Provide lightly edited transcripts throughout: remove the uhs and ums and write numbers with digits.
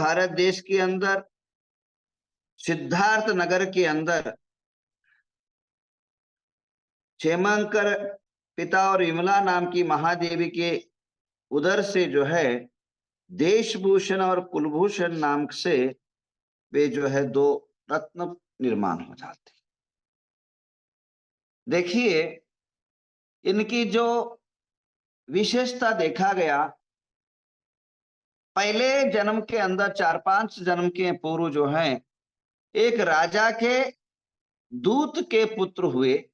भारत देश के अंदर सिद्धार्थ नगर के अंदर क्षेमंकर पिता और विमला नाम की महादेवी के उदर से जो है देशभूषण और कुलभूषण नाम से वे जो है दो रत्न निर्माण हो जाते। देखिए इनकी जो विशेषता देखा गया, पहले जन्म के अंदर 4-5 जन्म के पूर्व जो हैं एक राजा के दूत के पुत्र हुए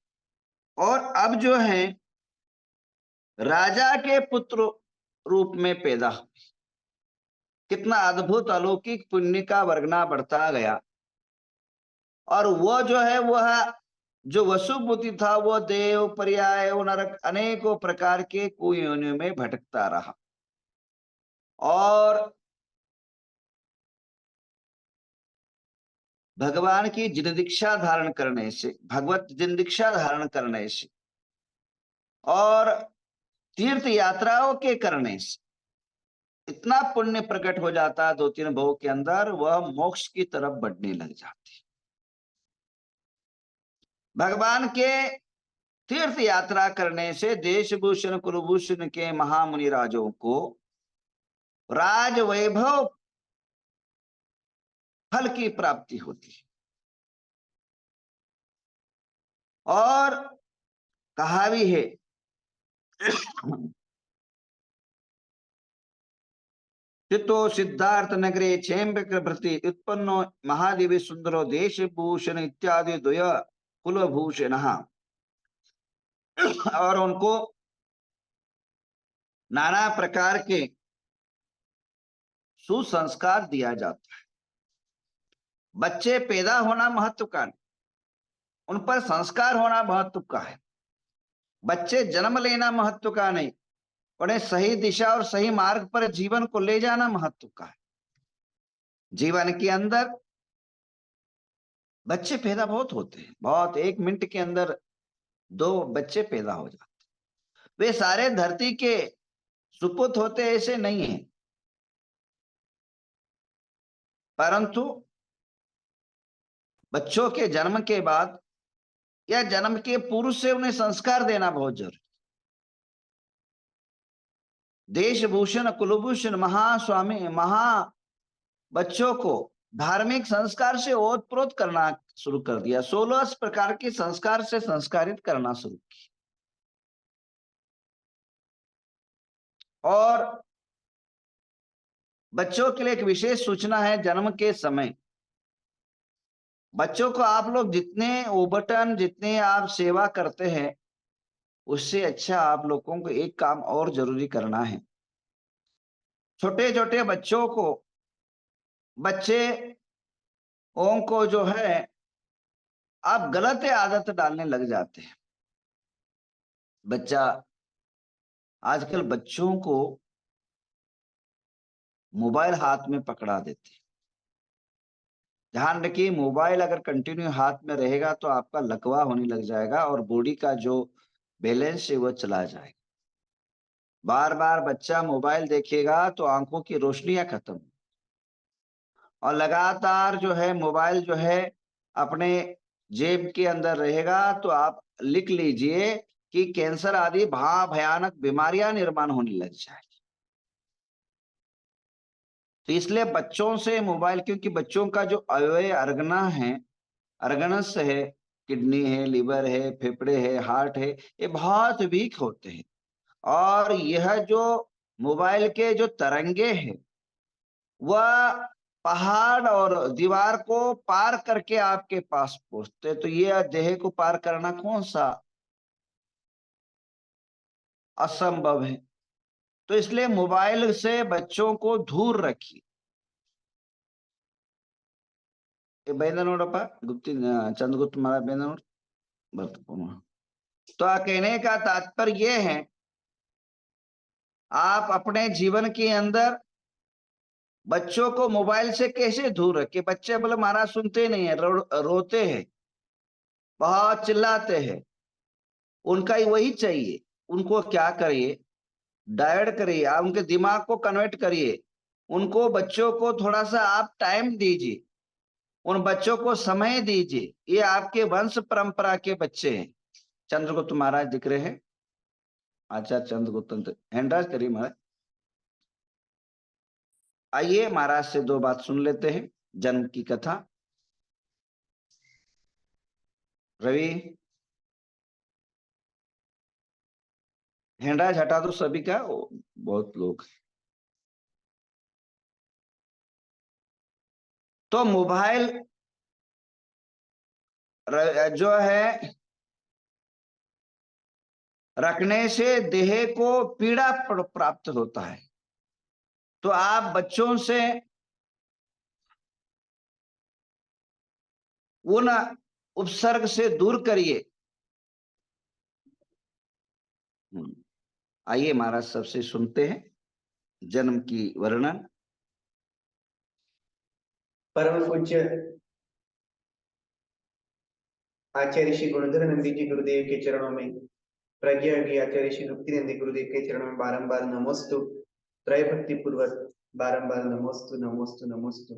और अब जो है राजा के पुत्र रूप में पैदा हुए। कितना अद्भुत अलौकिक पुण्य का वर्णना बढ़ता गया। और वो जो है वह जो वसुपुत्र था वो देव पर्याय नरक अनेकों प्रकार के कुयोनियों में भटकता रहा और भगवान की जिन दीक्षा धारण करने से, भगवत जिन दीक्षा धारण करने से और तीर्थ यात्राओं के करने से इतना पुण्य प्रकट हो जाता 2-3 भव के अंदर, वह मोक्ष की तरफ बढ़ने लग जाती। भगवान के तीर्थ यात्रा करने से देशभूषण कुलभूषण के महामुनि राजों को राज वैभव फल की प्राप्ति होती है। और कहा भी है चितो सिद्धार्थ नगरे क्षेम्बक प्रति उत्पन्नो महादेवी सुंदरो देशभूषण इत्यादि द्वय कुलभूषण। और उनको नाना प्रकार के सुसंस्कार दिया जाता है। बच्चे पैदा होना महत्व का नहीं, उन पर संस्कार होना महत्व का है। बच्चे जन्म लेना महत्व का नहीं, उन्हें सही दिशा और सही मार्ग पर जीवन को ले जाना महत्व का है। जीवन के अंदर बच्चे पैदा बहुत होते हैं, बहुत, 1 मिनट के अंदर 2 बच्चे पैदा हो जाते। वे सारे धरती के सुपुत्र होते ऐसे नहीं है, परंतु बच्चों के जन्म के बाद या जन्म के पूर्व से उन्हें संस्कार देना बहुत जरूरी। देशभूषण कुलभूषण महास्वामी बच्चों को धार्मिक संस्कार से ओतप्रोत करना शुरू कर दिया। 16 प्रकार के संस्कार से संस्कारित करना शुरू किया। और बच्चों के लिए एक विशेष सूचना है, जन्म के समय बच्चों को आप लोग जितने ओबटन, जितने आप सेवा करते हैं, उससे अच्छा आप लोगों को एक काम और जरूरी करना है। छोटे छोटे बच्चों को, बच्चों को जो है आप गलत आदत डालने लग जाते हैं। आजकल बच्चों को मोबाइल हाथ में पकड़ा देते। ध्यान रखिए, मोबाइल अगर कंटिन्यू हाथ में रहेगा तो आपका लकवा होने लग जाएगा और बॉडी का जो बैलेंस है वो चला जाएगा। बार बार बच्चा मोबाइल देखेगा तो आंखों की रोशनियां खत्म, और लगातार जो है मोबाइल जो है अपने जेब के अंदर रहेगा तो आप लिख लीजिए कि कैंसर आदि भयानक बीमारियां निर्माण होने लग जाएगी। तो इसलिए बच्चों से मोबाइल, क्योंकि बच्चों का जो अवयव अर्गना है, अर्गनस है, किडनी है, लिवर है, फेफड़े है, हार्ट है, ये बहुत वीक होते हैं। और यह जो मोबाइल के जो तरंगे हैं वह पहाड़ और दीवार को पार करके आपके पास पहुंचते, तो ये देह को पार करना कौन सा असंभव है। तो इसलिए मोबाइल से बच्चों को दूर रखिए। गुप्ती चंद्रगुप्त महाराज तो कहने का तात्पर्य यह है, आप अपने जीवन के अंदर बच्चों को मोबाइल से कैसे दूर रखे। बच्चे बोले महाराज सुनते नहीं है, रोते हैं, बहुत चिल्लाते हैं, उनका ही वही चाहिए। उनको क्या करिए, डायवर्ट करिए, आप उनके दिमाग को कन्वर्ट करिए, उनको, बच्चों को थोड़ा सा आप टाइम दीजिए, उन बच्चों को समय दीजिए। ये आपके वंश परंपरा के बच्चे हैं। चंद्रगुप्त महाराज दिख रहे हैं, आचार्य चंद्रगुप्त, हैंडराइज करिए महाराज। आइए महाराज से दो बात सुन लेते हैं, जन्म की कथा। रवि, हैंडराइज हटा दो सभी का, बहुत लोग। तो मोबाइल जो है रखने से देह को पीड़ा प्राप्त होता है। तो आप बच्चों से उन उपसर्ग से दूर करिए। आइए महाराज सबसे सुनते हैं जन्म की वर्णन। परम पूज्य आचार्य श्री गुणधर नंदी जी गुरुदेव के चरणों में, प्रज्ञा योगी आचार्य श्री गुप्ती नंदी गुरुदेव के चरणों में बारंबार नमोस्तु, त्रय भक्ति पूर्वक बारंबार नमोस्तु नमोस्तु नमोस्तु।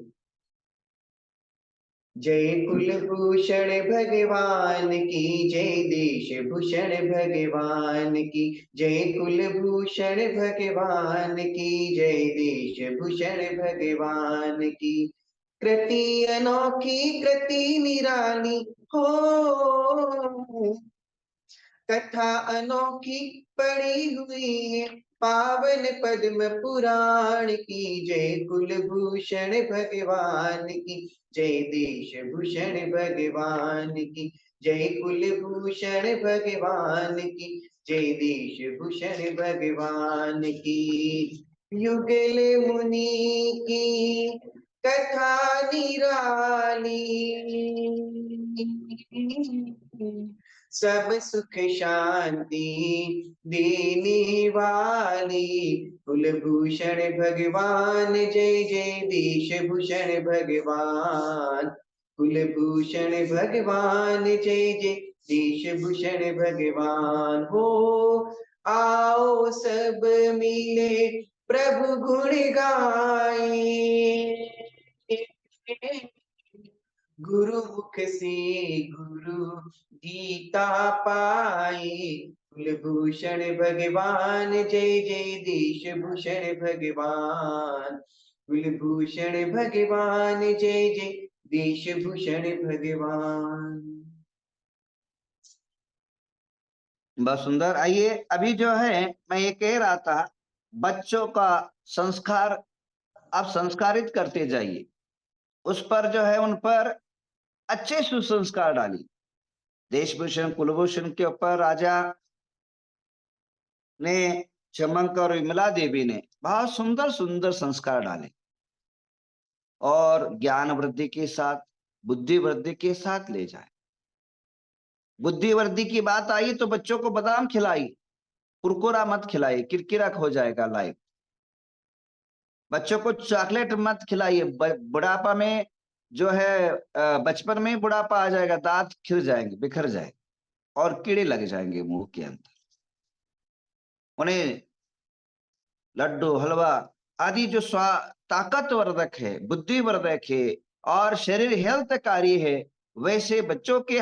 जय कुलभूषण भगवान की, जय देश भूषण भगवान की, जय कुलभूषण भगवान की, जय देश भूषण भगवान की। कृति अनोखी कृति निराली हो, कथा अनोखी पड़ी हुई है पावन पद्म पुराण की। जय कुलभूषण भगवान की, जय देश भूषण भगवान की, जय कुलभूषण भगवान की, जय देश भूषण भगवान की। युगल मुनि की कथा निराली, सब सुख शांति देने वाली। कुलभूषण भगवान, जय जय देश भूषण भगवान। कुलभूषण भगवान, जय जय देश भूषण भगवान। हो आओ सब मिले प्रभु गुण गाए, गुरु मुख से गुरु गीता पाए। कुलभूषण भगवान, जय जय देश भूषण भगवान। कुलभूषण भगवान, जय जय देश भूषण भगवान। बहुत सुंदर। आइए अभी जो है मैं ये कह रहा था, बच्चों का संस्कार आप संस्कारित करते जाइए, उस पर जो है उन पर अच्छे सुसंस्कार डालिए। देशभूषण कुलभूषण के ऊपर राजा ने, चमक और विमला देवी ने बहुत सुंदर सुंदर संस्कार डाले, और ज्ञान वृद्धि के साथ बुद्धि वृद्धि के साथ ले जाए। बुद्धि वृद्धि की बात आई तो बच्चों को बादाम खिलाई, कुरकुरा मत खिलाइए, किरकिरा हो जाएगा लाइफ। बच्चों को चॉकलेट मत खिलाइए, बुढ़ापा में जो है बचपन में बुढ़ापा आ जाएगा, दांत खिल जाएंगे, बिखर जाएंगे और कीड़े लग जाएंगे मुंह के अंदर। उन्हें लड्डू हलवा आदि जो ताकतवर्धक है, बुद्धिवर्धक है और शरीर हेल्थकारी है, वैसे बच्चों के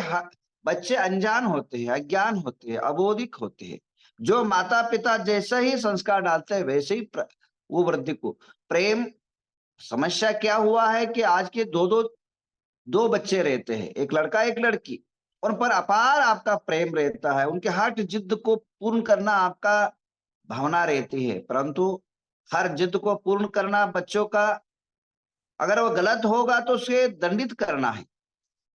बच्चे अनजान होते हैं, अज्ञान होते हैं, अबोधिक होते हैं। जो माता पिता जैसा ही संस्कार डालते हैं वैसे ही वो वृद्धि को प्रेम। समस्या क्या हुआ है कि आज के दो बच्चे रहते हैं, एक लड़का एक लड़की, उन पर अपार आपका प्रेम रहता है, उनके हर जिद को पूर्ण करना आपका भावना रहती है, परंतु हर जिद को पूर्ण करना बच्चों का, अगर वो गलत होगा तो उसे दंडित करना है,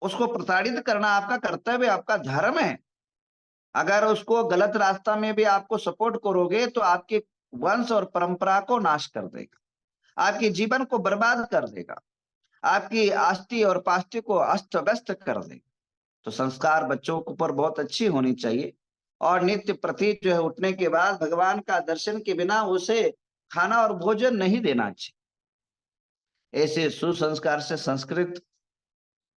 उसको प्रताड़ित करना आपका कर्तव्य, आपका धर्म है। अगर उसको गलत रास्ता में भी आपको सपोर्ट करोगे तो आपके वंश और परंपरा को नाश कर देगा, आपके जीवन को बर्बाद कर देगा, आपकी आस्ति और पास्ति को अस्त व्यस्त कर देगा। तो संस्कार बच्चों के ऊपर बहुत अच्छी होनी चाहिए, और नित्य प्रति जो है उठने के बाद भगवान का दर्शन के बिना उसे खाना और भोजन नहीं देना चाहिए। ऐसे सुसंस्कार से संस्कृत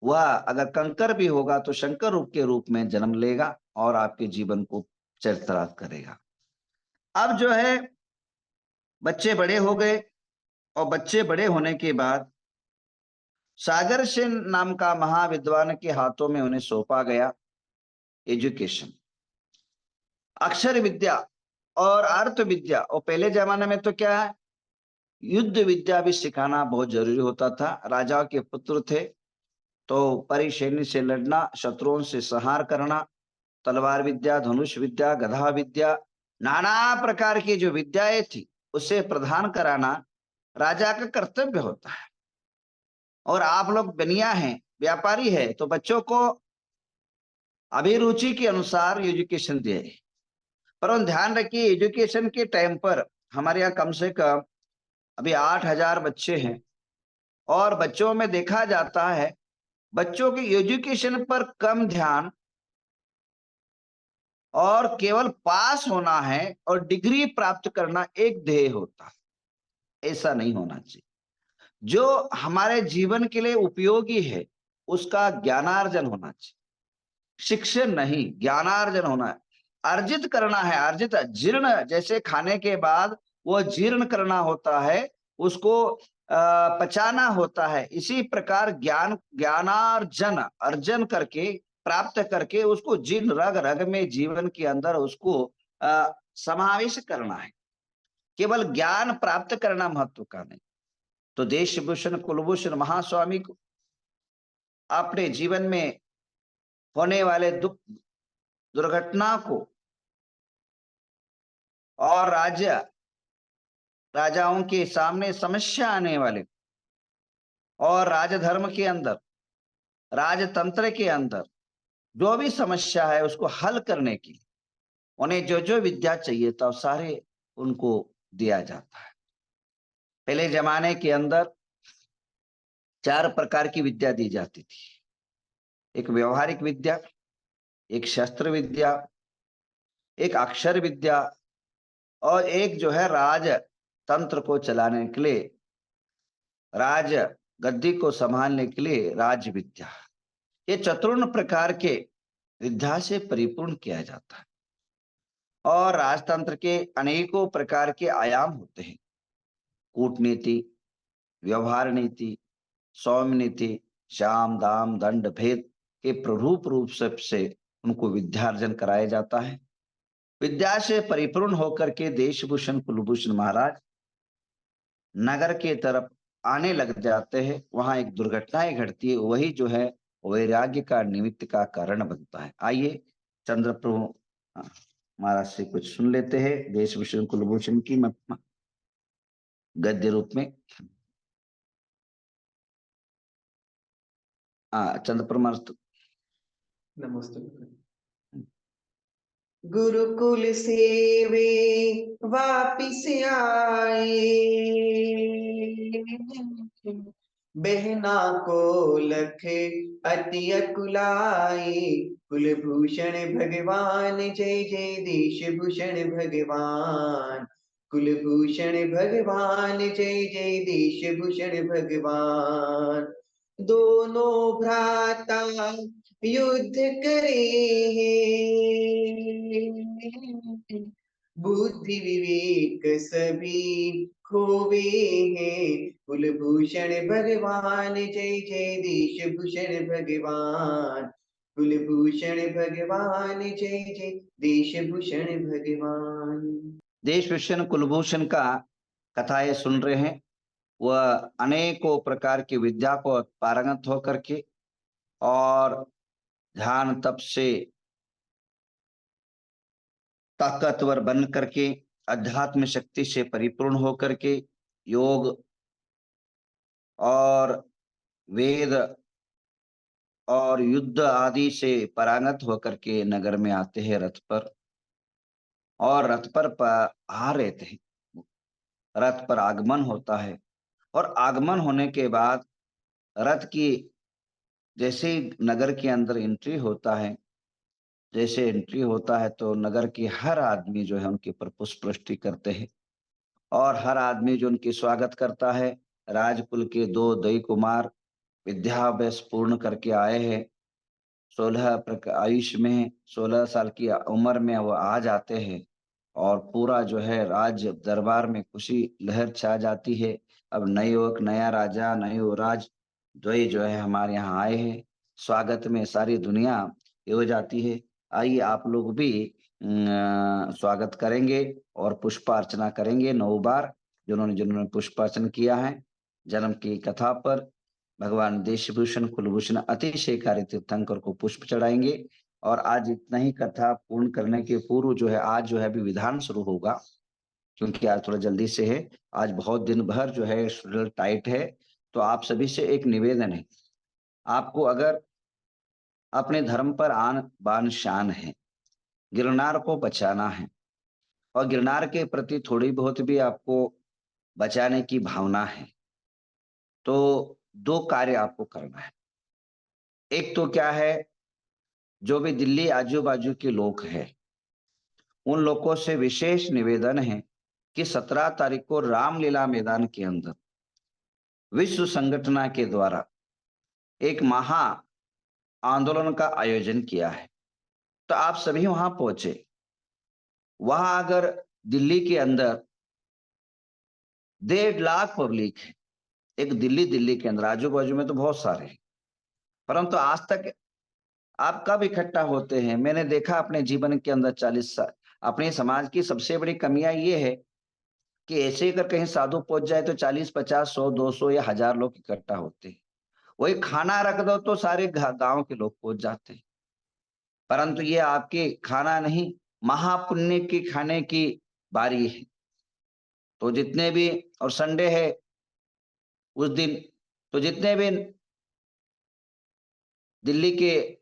वह अगर कंकर भी होगा तो शंकर रूप के रूप में जन्म लेगा और आपके जीवन को चरितार्थ करेगा। अब जो है बच्चे बड़े हो गए, और बच्चे बड़े होने के बाद सागर सेन नाम का महाविद्वान के हाथों में उन्हें सौंपा गया एजुकेशन, अक्षर विद्या और अर्थ विद्या। और पहले जमाने में तो क्या है, युद्ध विद्या भी सिखाना बहुत जरूरी होता था। राजाओं के पुत्र थे तो परिसैन्य से लड़ना, शत्रुओं से संहार करना, तलवार विद्या, धनुष विद्या, गधा विद्या, नाना प्रकार की जो विद्याएं थी उसे प्रदान कराना राजा का कर्तव्य होता है। और आप लोग बनिया हैं, व्यापारी है, तो बच्चों को अभिरुचि के अनुसार एजुकेशन दिए। पर ध्यान रखिए, एजुकेशन के टाइम पर हमारे यहाँ कम से कम अभी 8,000 बच्चे हैं और बच्चों में देखा जाता है बच्चों की एजुकेशन पर कम ध्यान और केवल पास होना है और डिग्री प्राप्त करना एक ध्येय होता है। ऐसा नहीं होना चाहिए। जो हमारे जीवन के लिए उपयोगी है उसका ज्ञानार्जन होना चाहिए, शिक्षण नहीं, ज्ञानार्जन होना है, अर्जित करना है। अर्जित जीर्ण, जैसे खाने के बाद वो जीर्ण करना होता है, उसको पचाना होता है, इसी प्रकार ज्ञानार्जन अर्जन करके, प्राप्त करके उसको जीर्ण रग रग में जीवन के अंदर उसको समावेश करना है। केवल ज्ञान प्राप्त करना महत्व का नहीं। तो देशभूषण कुलभूषण महास्वामी को अपने जीवन में होने वाले दुख दुर्घटना को और राजाओं के सामने समस्या आने वाले और राजधर्म के अंदर, राजतंत्र के अंदर जो भी समस्या है उसको हल करने के लिए उन्हें जो जो विद्या चाहिए था सारे उनको दिया जाता है। पहले जमाने के अंदर 4 प्रकार की विद्या दी जाती थी। एक व्यवहारिक विद्या, एक शस्त्र विद्या, एक अक्षर विद्या और एक जो है राजतंत्र को चलाने के लिए, राज गद्दी को संभालने के लिए राज विद्या। ये चतुर्ण प्रकार के विद्या से परिपूर्ण किया जाता है। और राजतंत्र के अनेकों प्रकार के आयाम होते हैं, कूटनीति, व्यवहार नीति, सौम्य नीति, साम दाम दंड भेद के प्ररूप रूप से उनको विद्यार्जन कराया जाता है। विद्या से परिपूर्ण होकर के देशभूषण कुलभूषण महाराज नगर के तरफ आने लग जाते हैं। वहां एक दुर्घटनाएं घटती है, वही जो है वैराग्य का निमित्त का कारण बनता है। आइए चंद्रप्रभु महाराज से कुछ सुन लेते हैं देशभूषण कुलभूषण की गद्य रूप में। चंद्रप्रभु महाराज। नमस्ते। गुरुकुल सेवे वापिस आए, बहना को लख अति अकुलाए। कुलभूषण भगवान जय जय देशभूषण भगवान। कुलभूषण भगवान जय जय देशभूषण भगवान। दोनों भ्राता युद्ध करे हैं, बुद्धि विवेक सभी खोवे हैं। कुलभूषण भगवान जय जय देशभूषण भगवान। कुलभूषण भगवान जय जय देशभूषण भगवान। देशभूषण कुलभूषण का कथाएं सुन रहे हैं। वह अनेकों प्रकार की विद्या को पारंगत होकर के और ध्यान तप से ताकतवर बन करके, अध्यात्म शक्ति से परिपूर्ण होकर के, योग और वेद और युद्ध आदि से पारंगत होकर के नगर में आते हैं रथ पर, और रथ पर आ रहते हैं। रथ पर आगमन होता है और आगमन होने के बाद रथ की जैसे ही नगर के अंदर एंट्री होता है, जैसे एंट्री होता है तो नगर के हर आदमी जो है उनके ऊपर पुष्पवृष्टि करते हैं और हर आदमी जो उनकी स्वागत करता है। राजकुल के 2 दई कुमार विद्याभ्यास पूर्ण करके आए हैं, 16 आयुष में 16 साल की उम्र में वो आ जाते हैं और पूरा जो है राज्य दरबार में खुशी लहर छा जाती है। अब नया राजा नए युवराज द्वय जो है हमारे यहाँ आए हैं, स्वागत में सारी दुनिया ये हो जाती है। आइए आप लोग भी स्वागत करेंगे और पुष्पार्चना करेंगे 9 बार, जिन्होंने पुष्पार्चना किया है जन्म की कथा पर। भगवान देशभूषण कुलभूषण अतिशयकारी तीर्थंकर को पुष्प चढ़ाएंगे। और आज इतना ही कथा पूर्ण करने के पूर्व जो है आज जो है अभी विधान शुरू होगा, क्योंकि आज थोड़ा जल्दी से है, आज बहुत दिन भर जो है शेड्यूल टाइट है। तो आप सभी से एक निवेदन है, आपको अगर अपने धर्म पर आन बान शान है, गिरनार को बचाना है और गिरनार के प्रति थोड़ी बहुत भी आपको बचाने की भावना है, तो 2 कार्य आपको करना है। एक तो क्या है, जो भी दिल्ली आजू-बाजू के लोग हैं, उन लोगों से विशेष निवेदन है कि 17 तारीख को रामलीला मैदान के अंदर विश्व संगठन के द्वारा एक महा आंदोलन का आयोजन किया है, तो आप सभी वहां पहुंचे। वहां अगर दिल्ली के अंदर 1.5 लाख पब्लिक है, एक दिल्ली के अंदर, आजू बाजू में तो बहुत सारे हैं, परंतु आज तक आप कब इकट्ठा होते हैं? मैंने देखा अपने जीवन के अंदर 40 साल, अपने समाज की सबसे बड़ी कमियां ये है कि ऐसे ही अगर कहीं साधु पहुंच जाए तो 40, 50, 100, 200 या 1000 लोग इकट्ठा होते हैं। वही खाना रख दो तो सारे गांव के लोग पहुंच जाते हैं। परंतु ये आपके खाना नहीं, महापुण्य की खाने की बारी है। तो जितने भी, और संडे है उस दिन, तो जितने भी दिल्ली के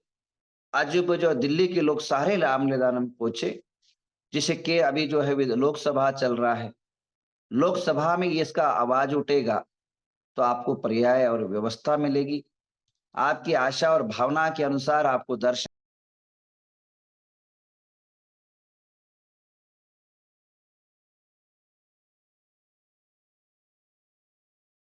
आजू बाजू दिल्ली के लोग सारे रामलीला में पहुंचे, जिसे कि अभी जो है लोकसभा चल रहा है, लोकसभा में इसका आवाज उठेगा तो आपको पर्याय और व्यवस्था मिलेगी। आपकी आशा और भावना के अनुसार आपको दर्शन